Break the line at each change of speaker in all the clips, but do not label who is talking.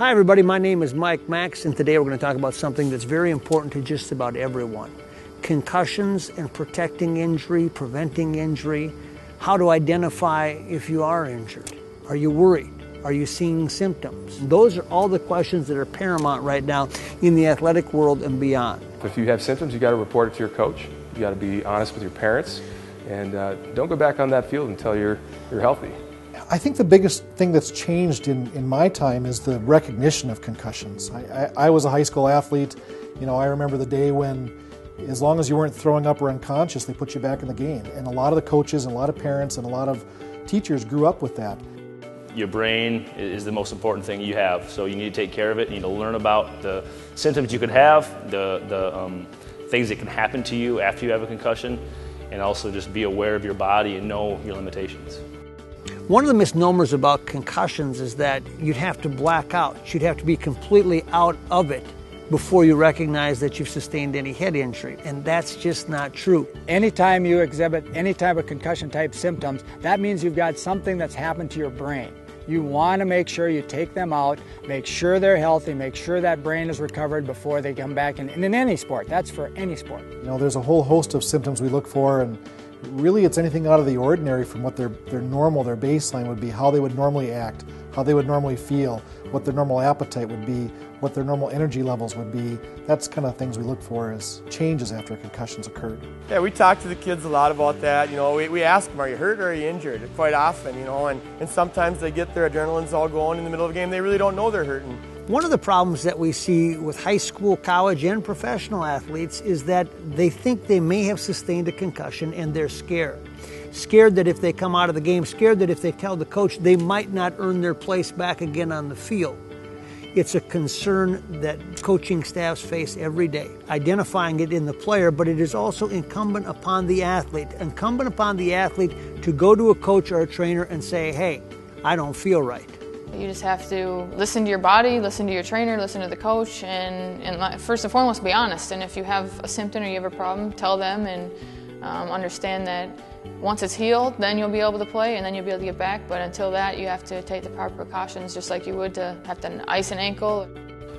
Hi everybody, my name is Mike Max, and today we're going to talk about something that's very important to just about everyone. Concussions and protecting injury, preventing injury, how to identify if you are injured. Are you worried? Are you seeing symptoms? Those are all the questions that are paramount right now in the athletic world and beyond.
If you have symptoms, you got to report it to your coach. You got to be honest with your parents, and don't go back on that field until you're healthy.
I think the biggest thing that's changed in my time is the recognition of concussions. I was a high school athlete. You know, I remember the day when, as long as you weren't throwing up or unconscious, they put you back in the game. And a lot of the coaches and a lot of parents and a lot of teachers grew up with that.
Your brain is the most important thing you have, so you need to take care of it. You need to learn about the symptoms you could have, the things that can happen to you after you have a concussion, and also just be aware of your body and know your limitations.
One of the misnomers about concussions is that you'd have to black out. You'd have to be completely out of it before you recognize that you've sustained any head injury, and that's just not true.
Anytime you exhibit any type of concussion type symptoms, that means you've got something that's happened to your brain. You want to make sure you take them out, make sure they're healthy, make sure that brain is recovered before they come back in any sport. That's for any sport.
You know, there's a whole host of symptoms we look for, and really it's anything out of the ordinary from what their normal, their baseline would be, how they would normally act, how they would normally feel, what their normal appetite would be, what their normal energy levels would be. That's kind of things we look for as changes after concussions occurred.
Yeah, we talk to the kids a lot about that. You know, we ask them, are you hurt or are you injured? Quite often, you know, and sometimes they get their adrenaline's all going in the middle of the game. They really don't know they're hurting.
One of the problems that we see with high school, college, and professional athletes is that they think they may have sustained a concussion and they're scared. Scared that if they come out of the game, scared that if they tell the coach, they might not earn their place back again on the field. It's a concern that coaching staffs face every day, identifying it in the player, but it is also incumbent upon the athlete to go to a coach or a trainer and say, hey, I don't feel right.
You just have to listen to your body, listen to your trainer, listen to the coach, and first and foremost, be honest. And if you have a symptom or you have a problem, tell them and understand that once it's healed, then you'll be able to play and then you'll be able to get back. But until that, you have to take the proper precautions, just like you would to have to ice an ankle.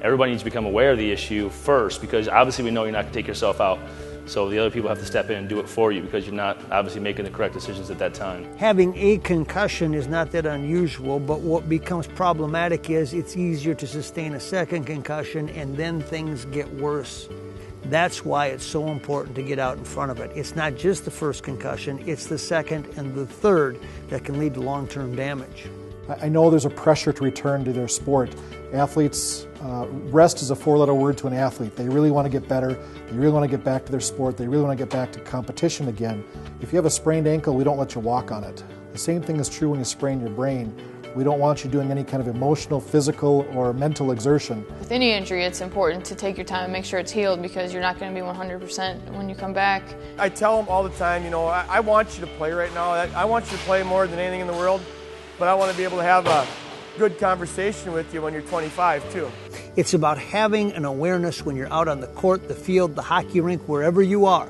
Everybody needs to become aware of the issue first, because obviously we know you're not going to take yourself out. So the other people have to step in and do it for you, because you're not obviously making the correct decisions at that time.
Having a concussion is not that unusual, but what becomes problematic is it's easier to sustain a second concussion and then things get worse. That's why it's so important to get out in front of it. It's not just the first concussion, it's the second and the third that can lead to long-term damage.
I know there's a pressure to return to their sport. Athletes, rest is a four-letter word to an athlete. They really want to get better. They really want to get back to their sport. They really want to get back to competition again. If you have a sprained ankle, we don't let you walk on it. The same thing is true when you sprain your brain. We don't want you doing any kind of emotional, physical, or mental exertion. With
any injury, it's important to take your time and make sure it's healed, because you're not going to be 100% when you come back.
I tell them all the time, you know, I want you to play right now. I want you to play more than anything in the world, but I want to be able to have a good conversation with you when you're 25 too.
It's about having an awareness when you're out on the court, the field, the hockey rink, wherever you are.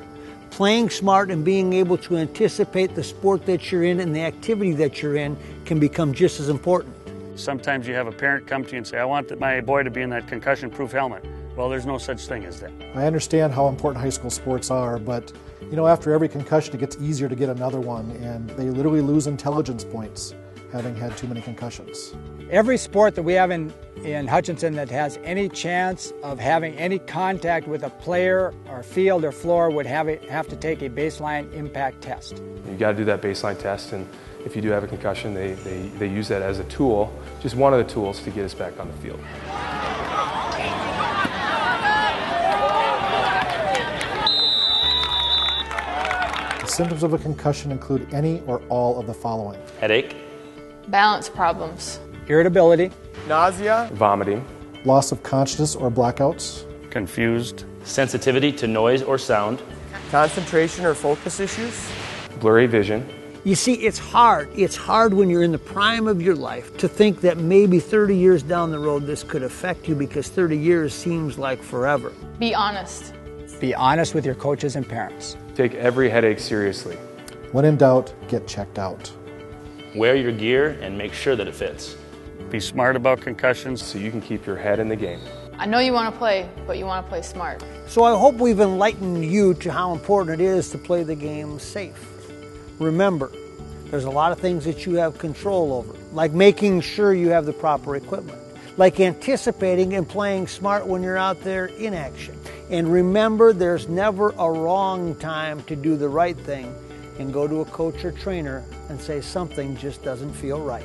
Playing smart and being able to anticipate the sport that you're in and the activity that you're in can become just as important.
Sometimes you have a parent come to you and say, I want my boy to be in that concussion-proof helmet. Well, there's no such thing as that.
I understand how important high school sports are, but you know, after every concussion it gets easier to get another one, and they literally lose intelligence points having had too many concussions.
Every sport that we have in Hutchinson that has any chance of having any contact with a player or field or floor would have to take a baseline impact test.
You got to do that baseline test, and if you do have a concussion, they use that as a tool, just one of the tools to get us back on the field.
The symptoms of a concussion include any or all of the following:
Headache,
balance problems,
irritability,
nausea,
vomiting,
loss of consciousness or blackouts,
confused,
sensitivity to noise or sound,
concentration or focus issues,
blurry vision.
You see, it's hard. It's hard when you're in the prime of your life to think that maybe 30 years down the road this could affect you, because 30 years seems like forever.
Be honest.
Be honest with your coaches and parents.
Take every headache seriously.
When in doubt, get checked out.
Wear your gear and make sure that it fits.
Be smart about concussions.
so you can keep your head in the game.
I know you want to play, but you want to play smart.
So I hope we've enlightened you to how important it is to play the game safe. Remember, there's a lot of things that you have control over, like making sure you have the proper equipment, like anticipating and playing smart when you're out there in action. And remember, there's never a wrong time to do the right thing and go to a coach or trainer and say something just doesn't feel right.